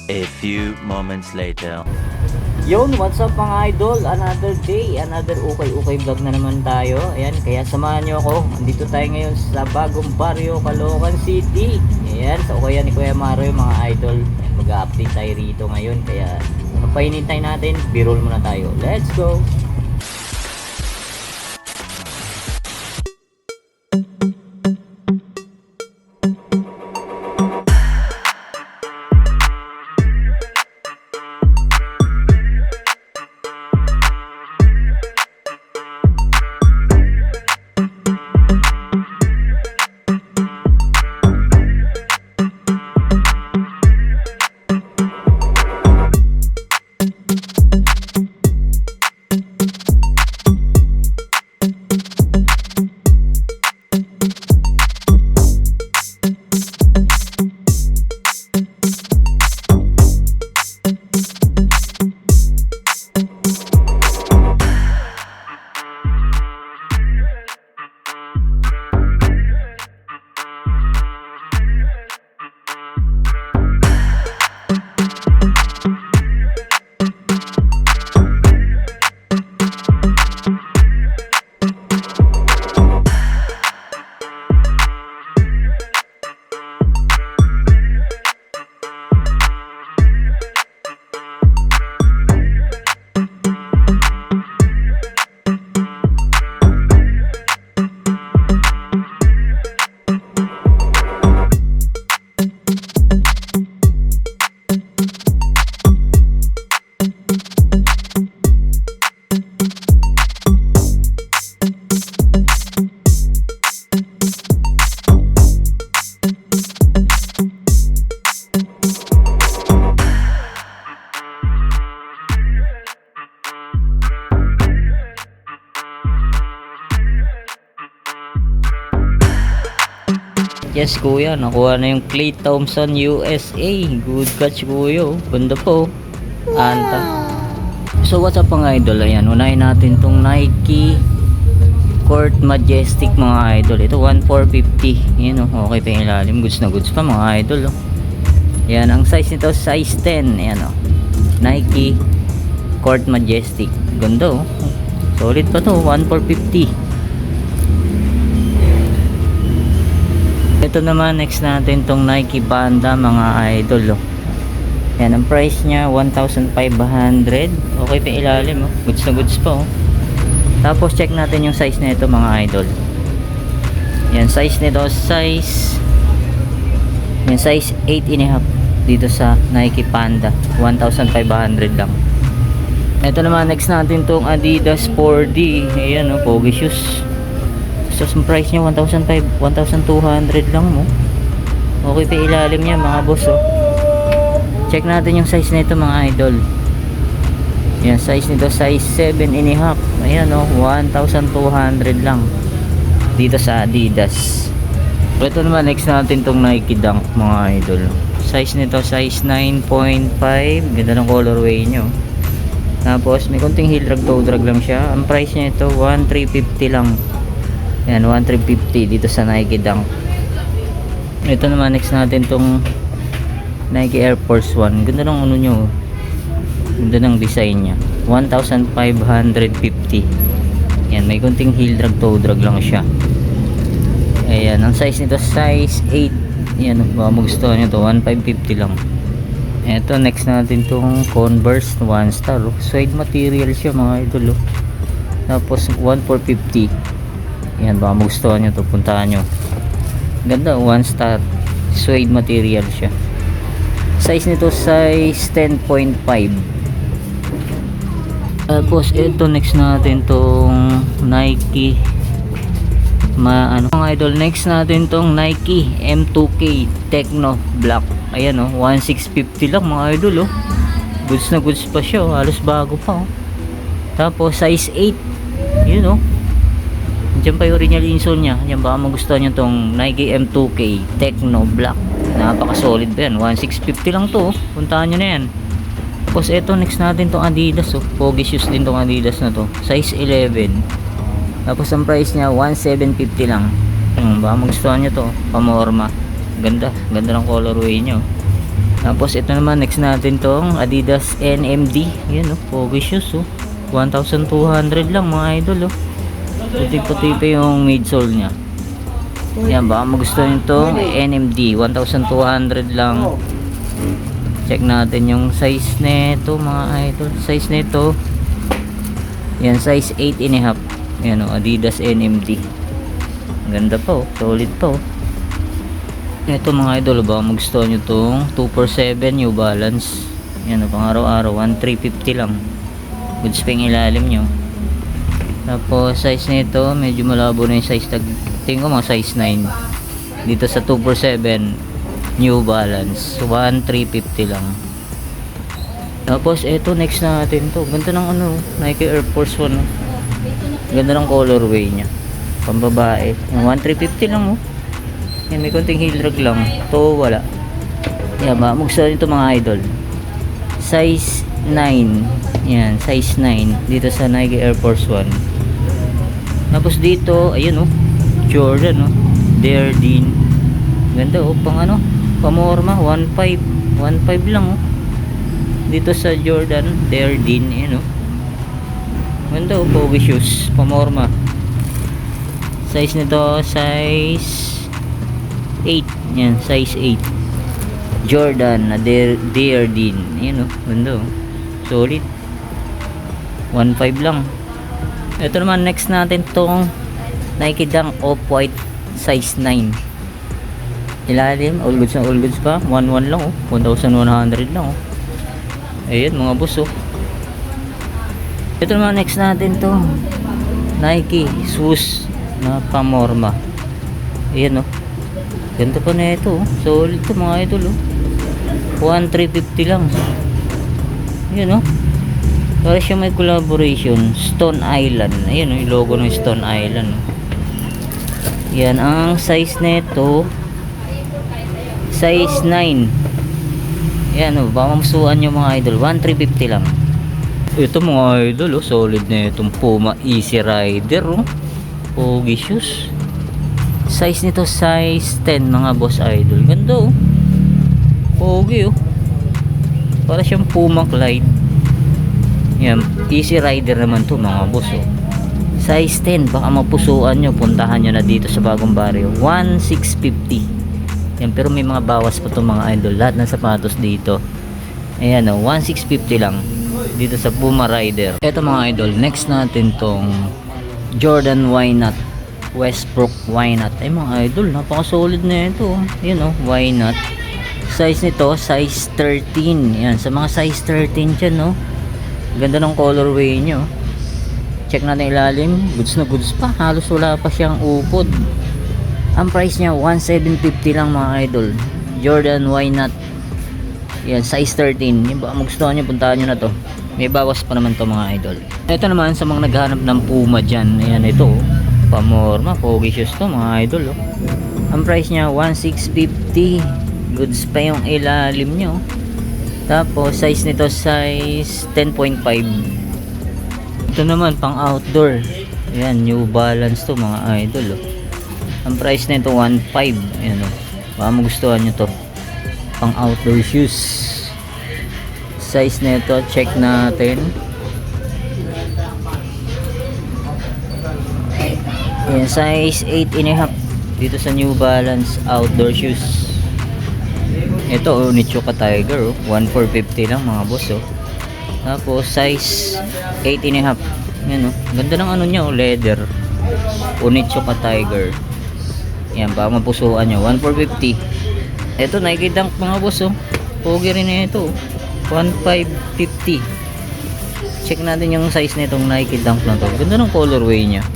A few moments later. Yun, what's up mga idol? Another day, another ukay-ukay vlog na naman tayo. Ayan, kaya samahan nyo ako. Andito tayo ngayon sa bagong baryo, Caloocan City. Ayan, sa ukayan ni Kuya Mario mga idol. Mag-update tayo rito ngayon. Kaya, ano pa hinintay natin? Birol muna tayo. Let's go! Yes kuya, nakuha na yung Klay Thompson USA. Good catch kuya, oh. Ganda po. Anta. So what's up mga idol? Ayan, unahin natin tong Nike Court Majestic mga idol. Ito 1,450. Yan oh, okay pa yung ilalim. Goods na goods pa mga idol oh. Yan, ang size nito size 10. Ayan oh, Nike Court Majestic. Ganda oh. Solid pa to, 1,450. Ito naman next natin tong Nike Panda mga idol oh. Yan ang price nya 1,500. Okay pa ilalim oh. Goods na goods pa oh. Tapos check natin yung size nito mga idol. Yan size nito size 8.5 dito sa Nike Panda, 1,500 lang. Ito naman next natin tong Adidas 4D. Ayan oh, pogi shoes. So ang price niya 1,200 lang mo. Okay pa ilalim niya mga boss oh. Check natin yung size nito mga idol. Yan size nito size 7.5. Ayan oh, 1,200 lang dito sa Adidas. Ito naman next natin tong Nike Dunk mga idol. Size nito size 9.5. Ganda ng colorway nyo. Tapos may konting heel drag toe drag lang siya. Ang price niya ito 1,350 lang. Yan, 1,350 dito sa Nike Dunk. Ito naman next natin tong Nike Air Force 1. Ganda ng ano nyo. Ganda ng design nya. 1,550. Yan, may kunting heel drag toe drag lang siya. Ayan, ang size nito size 8. Yan, baka magustuhan nyo to. 1,550 lang. Ito next natin tong Converse 1 star. Suede material siya mga idol. Tapos 1,450. Yan, baka magustuhan nyo to, puntahan nyo. Ganda, 1 star suede material siya. Size nito size 10.5. Tapos ito next natin tong Nike mga idol, next natin tong Nike M2K Techno Black. Ayan oh, 1,650 lang mga idol oh. Goods na goods pa siya oh. Halos bago pa oh. Tapos size 8. Yun oh. Diyan pa yung original insole nya. Diyan baka magustuhan nyo tong Nike M2K Techno Black. Napaka solid ba yan. 1,650 lang to oh. Puntahan nyo na yan. Tapos eto next natin tong Adidas oh. Pogi shoes din tong Adidas na to. Size 11. Tapos ang price nya 1,750 lang. Baka magustuhan nyo to. Pamorma. Ganda. Ganda ng colorway nyo. Tapos ito naman, next natin tong Adidas NMD. Yan oh, pogi shoes oh. 1,200 lang mga idol oh. Puti-puti pa yung midsole nya. Yan, baka magustuhan nyo itong NMD. 1,200 lang. Check natin yung size nito mga idol. Size nito, yan, size 8.5. Yan o, Adidas NMD. Ganda pa oh, solid pa oh. Ito mga idol, baka magustuhan nyo itong 247 New Balance. Yan o, pang araw-araw, 1,350 lang. Goods pa yung ilalim nyo. Tapos size nito, medyo malabo na yung size tag. Tingin ko mga size 9. Dito sa 247 New Balance, 1,350 lang. Tapos ito, next natin to. Ganda ng ano, Nike Air Force 1 oh. Ganda ng colorway nya, pambabae. 1,350 lang oh. Yan, may konting heel drag lang. To wala. Yan, magustuhan nito mga idol. Size 9. Yan, size 9 dito sa Nike Air Force 1. Tapos dito, ayun oh, Jordan oh, Dare Dean. Ganda oh, pang ano, pamorma, 1,500 lang oh. Dito sa Jordan Dare Dean, ayun oh. Ganda oh, pogi shoes, pamorma. Size nito, size 8. Yan, size 8. Jordan na Dare Dean. Ayun oh, ganda oh. Solid. 1,500 lang. Ito naman, next natin tong Nike Dunk Off-White size 9. Ilalim, all goods na all goods pa. 1,100 lang oh. 1,100 lang oh. Ayun mga boss oh. Ito naman, next natin to Nike shoes na pamorma. Ayan oh. Ganda pa na ito oh. Solid to mga idol oh. 1,350 lang. Ayan oh. Para siya may collaboration, Stone Island. Ayan oh, yung logo ng Stone Island oh. Yan ang size nito, size 9. Yan oh, baka mamasuan nyo mga idol, 1,350 lang. Ito mga idol oh, solid na itong Puma Easy Rider oh. Pogi shoes. Size nito, size 10 mga boss idol. Ganda oh, pogi oh. Para siyang Puma Clyde. Yan, Easy Rider naman to mga boss oh. Size 10, baka mapusuan nyo, puntahan nyo na dito sa Bagong Barrio. 1,650. Yan, pero may mga bawas pa to mga idol. Lahat ng sapatos dito, ayan oh, 1,650 lang dito sa Puma Rider. Eto mga idol, next natin tong Jordan Why Not Westbrook Why Not. Ay mga idol, napaka solid na ito oh. Yan oh, Why Not. Size nito, size 13. Yan, sa mga size 13 dyan oh. Ganda ng colorway nyo. Check natin ilalim, goods na goods pa, halos wala pa siyang upod. Ang price niya 1,750 lang mga idol. Jordan Why Not. Yan, size 13. Yung baka magustuhan nyo, puntahan nyo na to. May bawas pa naman to mga idol. Ito naman sa mga naghahanap ng Puma dyan. Ayan, ito oh, pamorma, pogi shoes to mga idol oh. Ang price niya 1,650. Goods pa yung ilalim nyo. Tapos size nito, size 10.5. Ito naman pang outdoor. Ayan, New Balance to mga idol oh. Ang price nito 1,500. Ayan oh, baka magustuhan nyo to, pang outdoor shoes. Size nito, check natin. Ayan, size 8.5 dito sa New Balance outdoor shoes. Ito oh, Nichoka Tiger oh, 1,450 lang mga boss oh. Tapos size 8.5. Yan oh, ganda ng ano niya oh, leather. Nichoka Tiger. Yan, baka mapusuan nyo, 1,450. Ito Nike Dunk mga boss oh. Pogi rin na ito oh, 1,550. Check natin yung size nitong Nike Dunk na to. Ganda ng colorway nya.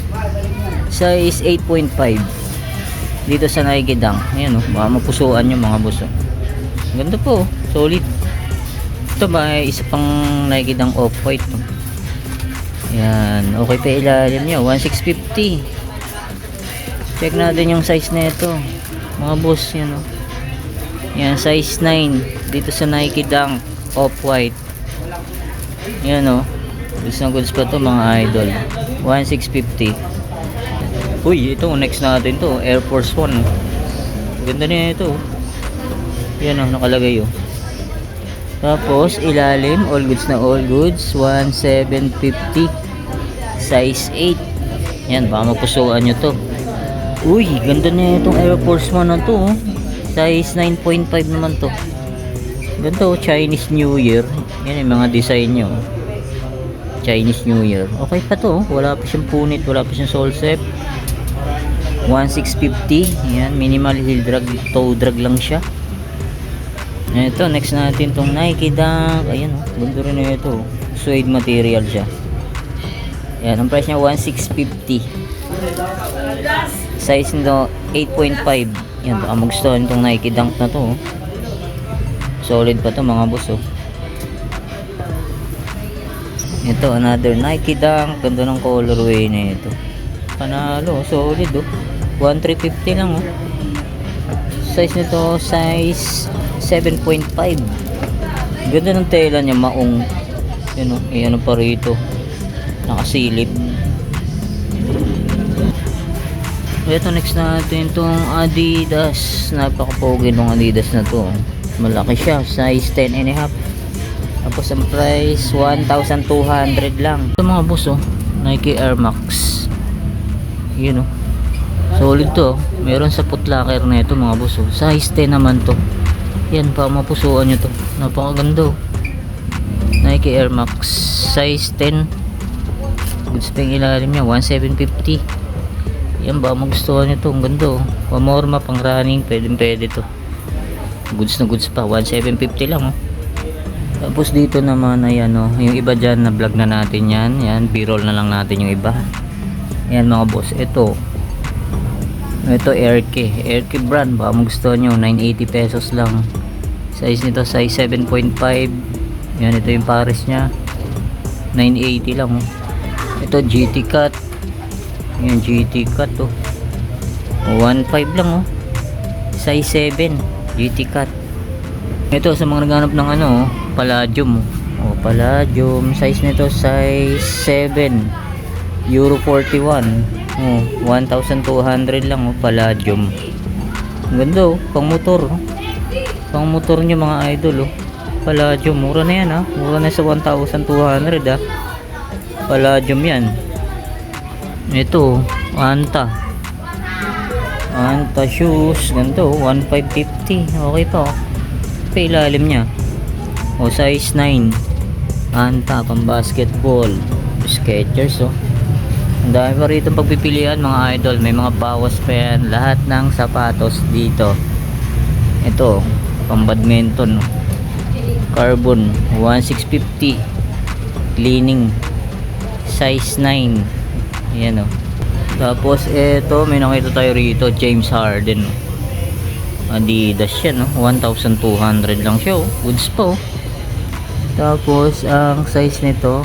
Size 8.5 dito sa Nike Dunk. Ayan oh, baka mapusuan nyo mga boss oh. Ganda po, solid. Ito ba isa pang Nike Dunk Off-White oh. Yan, okay pa ilalim niya, 1,650. Check natin yung size nito mga boss. Yan oh. Yan, size 9 dito sa Nike Dunk Off-White. Yan oh, goods na goods pa to mga idol, 1,650. Uy, ito next natin to, Air Force 1 oh. Ganda na ito oh. Yan oh, nakalagay oh, Tapos ilalim, all goods na all goods, 1,750. Size 8. Yan, baka mapusuan nyo to. Uy, ganda na itong Air Force 1 na to. Oh. Size 9.5 naman to. Ganda oh, Chinese New Year. Yan yung mga design nyo. Chinese New Year. Okay pa to. Oh. Wala pa siyang punit, wala pa siyang sole set. 1,650. Yan, minimal heel drag, toe drag lang siya. Ito, next natin tong Nike Dunk. Ayan oh, ganda rin na ito. Suede material siya. Yan, ang price niya 1,650. Size nito 8.5. Yan, baka magustuhan itong Nike Dunk na to. Oh. Solid pa to mga boss oh. Ito, another Nike Dunk. Ganda ng colorway na ito. Panalo, solid oh. 1,350 lang oh. Size nito, size 7.5. Ganda ng tela niya, maong. Yan oh, ano pa rito. Nakasilip. Ito, next natin itong Adidas. Napakapogi ng Adidas na to. Malaki siya, size 10.5. Tapos ang price 1,200 lang. Ito mga boss oh, Nike Air Max. Yun oh, solid to. Meron sa Footlocker na ito mga boss oh. Size 10 naman to. Yan, pa mapusuan nyo to. Napakaganda oh. Nike Air Max size 10. Goods pa yung ilalim niya, 1,750. Yan, ba magustuhan nyo to. Ang ganda oh. Pamorma, pang running, pwede to. Goods na goods pa, 1,750 lang oh. Tapos dito naman, ayan oh, yung iba dyan na vlog na natin yan. Yan, b-roll na lang natin yung iba. Yan mga boss, ito Airke brand, baka magustuhan nyo, 980 pesos lang. Size nito, size 7.5. Yan, ito yung pares nya, 980 lang oh. Ito GT Cut. Yan, GT Cut oh, 1.5 lang oh. Size 7 GT Cut. Ito sa mga naghanap ng ano oh, Palladium oh, Palladium. Size nito, size 7, Euro 41 oh, 1,200 lang oh, Palladium. Ganda oh, pang motor oh. Pang motor nyo mga idol oh. Palladium, mura na yan ah. Mura na sa 1,200 ah. Palladium yan. Ito Anta shoes. Ganda oh, 1,550. Okay pa oh. Pa ilalim nya oh, size 9. Anta, pang basketball. Skechers oh. Ang dami pa rito pagpipilian mga idol. May mga bawas pa yan. Lahat ng sapatos dito. Ito pang badminton oh. Carbon 1,650. Cleaning size 9. Ayan oh. Tapos ito, may nakita tayo rito, James Harden oh. Adidas yan oh. 1,200 lang siya oh. Goods pa oh. Tapos ang size nito,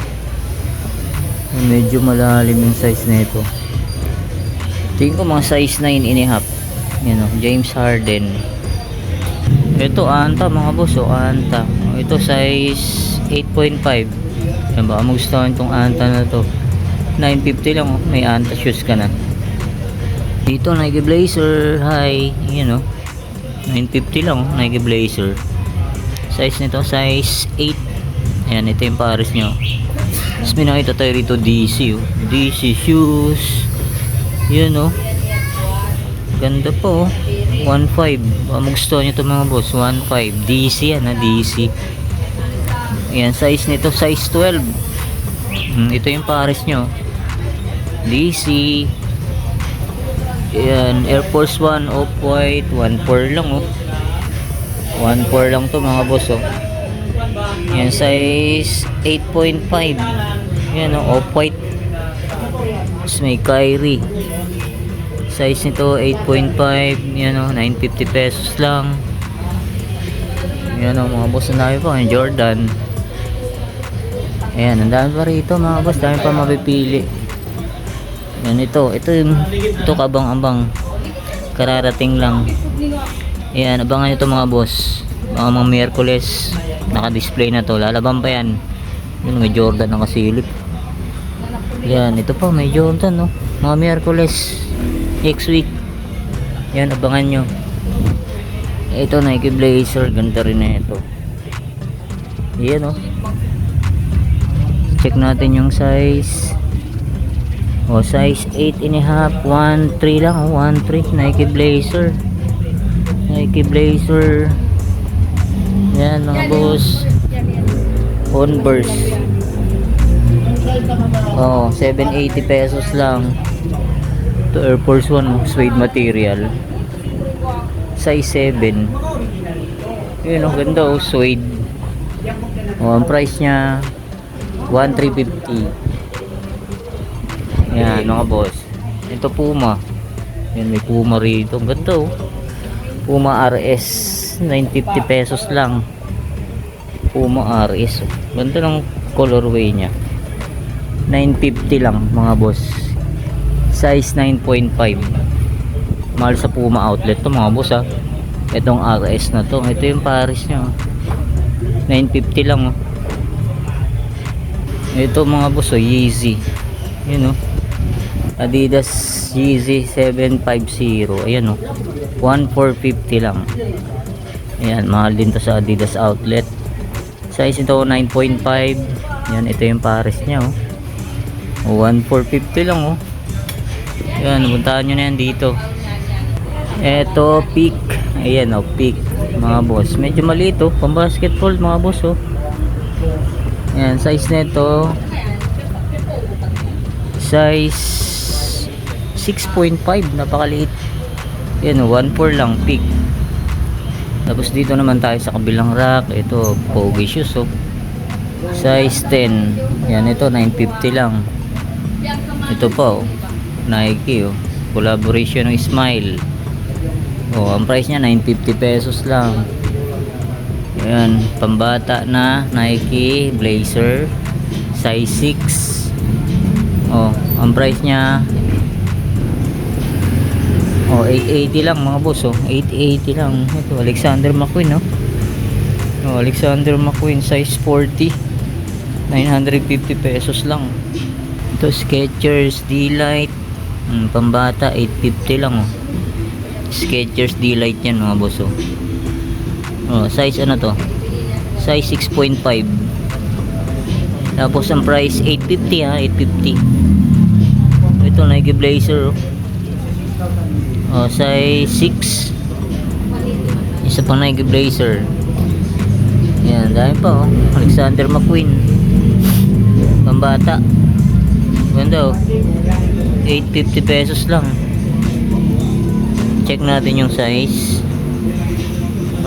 medyo malalim yung size nito. Tingin ko mga size 9.5. Yan oh, James Harden. Ito Anta mga boss oh, Anta. Ito size 8.5. Yan, baka magustuhan itong Anta na to. 950 lang oh, may Anta shoes ka na. Dito Nike Blazer high. Yan oh, 950 lang oh, Nike Blazer. Size nito, size 8. Ayan, ito yung pares nyo. Tapos may nakita tayo rito DC oh. DC shoes. Yan oh, ganda po oh. 1.5. Magustuhan nyo ito mga boss, 1.5. DC yan ha, DC. Ayan, size nito, size 12. Ito yung pares nyo, DC. Ayan, Air Force 1 off-white, 1.4 lang oh. 1.4 lang to mga boss oh. Ayan, size 8.5. Ayan oh, off-white. Tapos may Kyrie. Size nito 8.5. Yan o, 950 pesos lang. Yan o mga boss, ang dami pa. Jordan. Ayan, ang dami pa rito mga boss. Dami pa mapipili. Yan, ito kabang-abang. Kararating lang. Ayan, abangan nyo ito mga boss. Mga Miyerkules, naka-display na to. Lalaban pa yan. Yun, may Jordan nakasilip. Yan, ito pa, may Jordan no. Mga Miyerkules next week. Yan, abangan nyo. Ito, Nike Blazer. Ganda rin na ito. Ayan oh. Check natin yung size. Size 8 and a half, 1.3 lang oh, 1.3 Nike Blazer. Nike Blazer. Yan mga boss. Converse. 780 pesos lang. To Air Force 1 suede material. Size 7. Yun oh, ganda oh, suede. Ang price niya 1,350. Yan mga boss. Ito Puma. Yan, may Puma rito. Ang ganda oh. Puma RS 950 pesos lang. Puma RS oh. Ganda ng colorway niya. 950 lang mga boss. Size 9.5. Mahal sa Puma outlet to mga boss ha. Itong RS na to. Ito yung Paris niya oh. 950 lang oh. Ito mga boss oh, Yeezy. Yun oh. Adidas Yeezy 750. Ayan oh. 1,450 lang. Ayan, mahal din to sa Adidas outlet. Size ito 9.5. Yan, ito yung Paris niya oh. 1,450 lang oh. Ayan, puntahan nyo na yan dito. Ito Peak. Ayan oh, Peak mga boss. Medyo maliit oh, pang basketball mga boss oh. Ayan, size nito size 6.5, napakaliit. Yan, 1.4 lang, Peak. Tapos dito naman tayo sa kabilang rack. Ito, pogi shoes oh. Size 10. Yan, ito 950 lang. Ito pa oh, Nike oh. Collaboration ng Smile. Ang price niya 950 pesos lang. Yan, pambata na Nike Blazer size 6. Ang price niya 880 lang mga boss oh. 880 lang. Ito Alexander McQueen oh. Alexander McQueen size 40. 950 pesos lang. Ito Skechers D-Lite. Pambata 850 lang oh. Skechers D-Lite yan mga boss oh. Size ano to? Size 6.5. Tapos ang price 850 ha, 850. Ito Nike Blazer size 6. Isa pang Nike Blazer. Yan, dahil pa oh. Alexander McQueen. Pambata. Ganda oh. 850 pesos lang. Check natin yung size.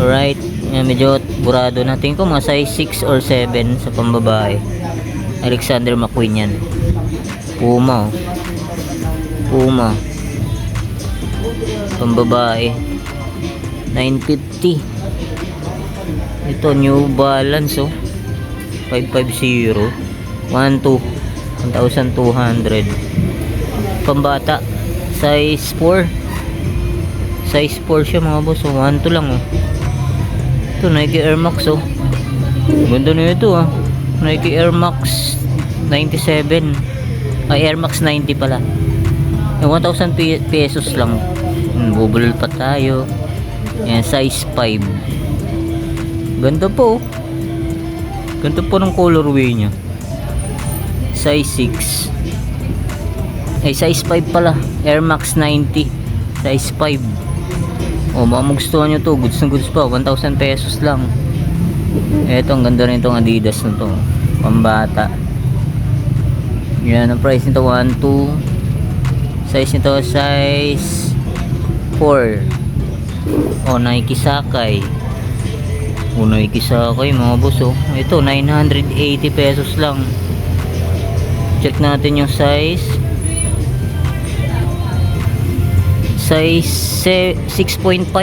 Alright. Yan, medyo burado natin ko mga size 6 or 7 sa pambabae. Alexander McQueen yan. Puma oh. Puma pambabae 950. Ito New Balance oh. 550 1,200. Pambata size 4. Size 4 siya mga boss oh. 1,2 lang oh. Ito Nike Air Max oh. Ganda na ito ah. Nike Air Max 97. Air Max 90 pala. 1,000 pesos lang. Bubulol pa tayo. Ayan, size 5. Ganda po. Ganda po ng colorway niya. Size 6. Size 5 pala. Air Max 90. Size 5. Baka magustuhan nyo to. Goods na goods pa. 1,000 pesos lang. Eto, ang ganda rin itong Adidas na to. Pambata. Yan, ang price nito 1,2. Size nito size 4. Nike Sakay. Nike Sakay mga boss oh. Ito 980 pesos lang. Check natin yung size. Size 6.5.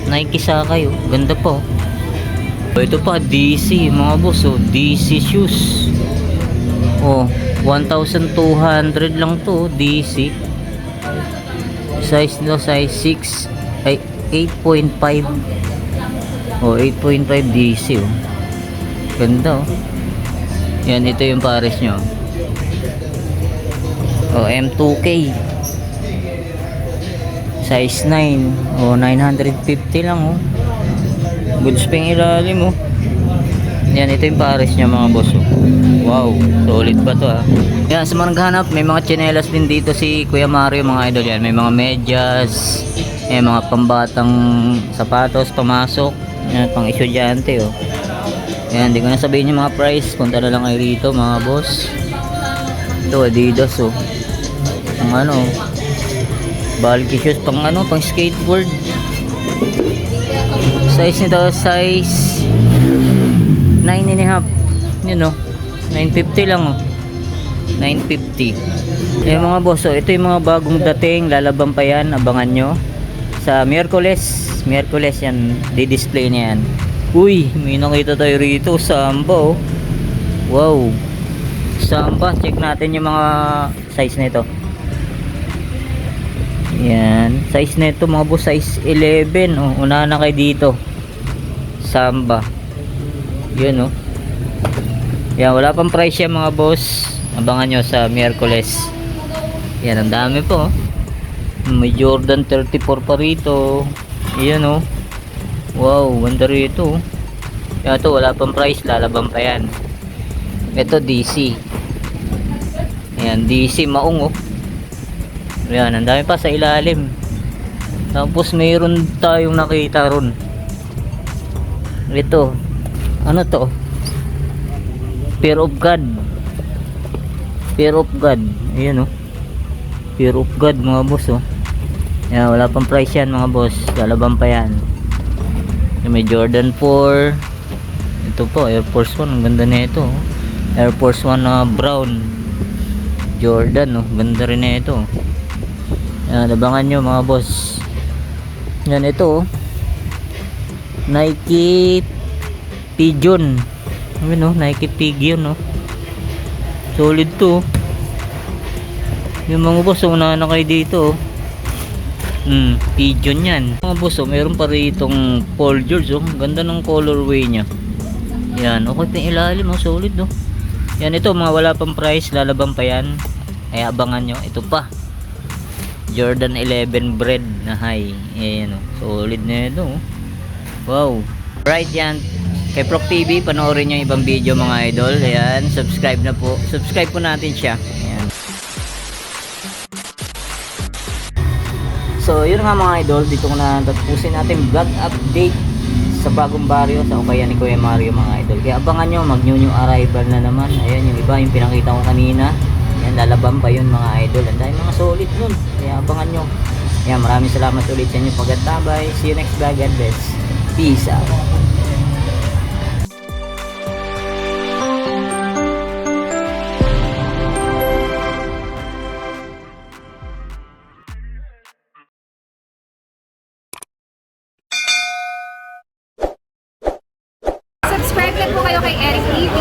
Nike Sakay oh. Ganda po. Ito pa DC mga boss oh. DC shoes. 1,200 lang to DC. Size nito size 6 ay 8.5. 8.5 DC oh. Ganda oh. Yan, ito yung pares nyo. M2K size 9. 950 lang oh. Goods pang ilalim oh. Yan, ito yung pares niya mga boss. Oh. Wow, solid pa to ah. Yan, sa mga naghahanap, may mga tsinelas din dito si Kuya Mario mga idol yan. May mga medyas, may mga pambatang sapatos, pamasok. Yan, pang estudyante oh. Yan, hindi ko na sabihin yung mga price. Punta na lang kayo rito mga boss. Ito, Adidas oh. Pang ano, bulky shoes, pang ano, pang skateboard. Size nito, size 9 and a half. Yun oh, 950 lang oh. 950. Eh mga boss oh, ito yung mga bagong dating. Lalaban pa yan, abangan nyo. Sa Miyerkules yan, di-display niya yan. Uy, may nakita tayo rito, Samba oh. Wow, Samba, check natin yung mga size nito. Yan, size nito mga boss, size 11 oh. Unahan na kayo dito, Samba. Yun oh. Yan, wala pang price yan mga boss. Abangan nyo sa Miyerkules. Yan, ang dami po oh. May Jordan 34 pa rito. Yan oh. Wow, ganda rito oh. Yan, ito wala pang price, lalaban pa yan. Ito DC. Ayan, DC maong oh. Ayan, ang dami pa sa ilalim. Tapos mayroon tayong nakita ron. Ito, ano to? Fear of God. Fear of God. Ayan oh. Fear of God mga boss oh. Ayan, wala pang price yan mga boss, lalaban pa yan. May Jordan 4. Ito po, Air Force 1. Ang ganda na ito oh. Air Force 1 na brown Jordan oh. Ganda rin na ito. Yan, abangan nyo mga boss. Yan, ito oh. Nike Pigeon. Ano, Nike Pigeon oh. Solid to oh. Yung mga boss, unahan na kayo dito oh. Pigeon yan mga boss oh. Meron pa ritong Paul George oh. Ganda ng colorway nya. Yan, okay pa yung ilalim oh. Solid oh. Yan, ito mga wala pang price, lalaban pa yan. Ay abangan nyo, ito pa Jordan 11 bread na high. Ayan oh. Solid na ito oh. Wow. Right yan, kay Proc TV panoorin nyo yung ibang video mga idol. Ayan, subscribe na po. Subscribe po natin siya. Ayan. So yun nga mga idol, dito ko na tapusin natin vlog update sa bagong baryo sa Ukayan ni Kuya Mario mga idol. Kaya abangan nyo, mag new arrival na naman. Ayan yung iba, yung pinakita ko kanina. Ayan, lalaban pa yun mga idol. Ang dahil mga solid nun. Kaya abangan nyo. Ayan, maraming salamat ulit sa inyo pagkatabay. See you next vlog. God bless. Peace out. Subscribe lang po kayo kay Eric TV.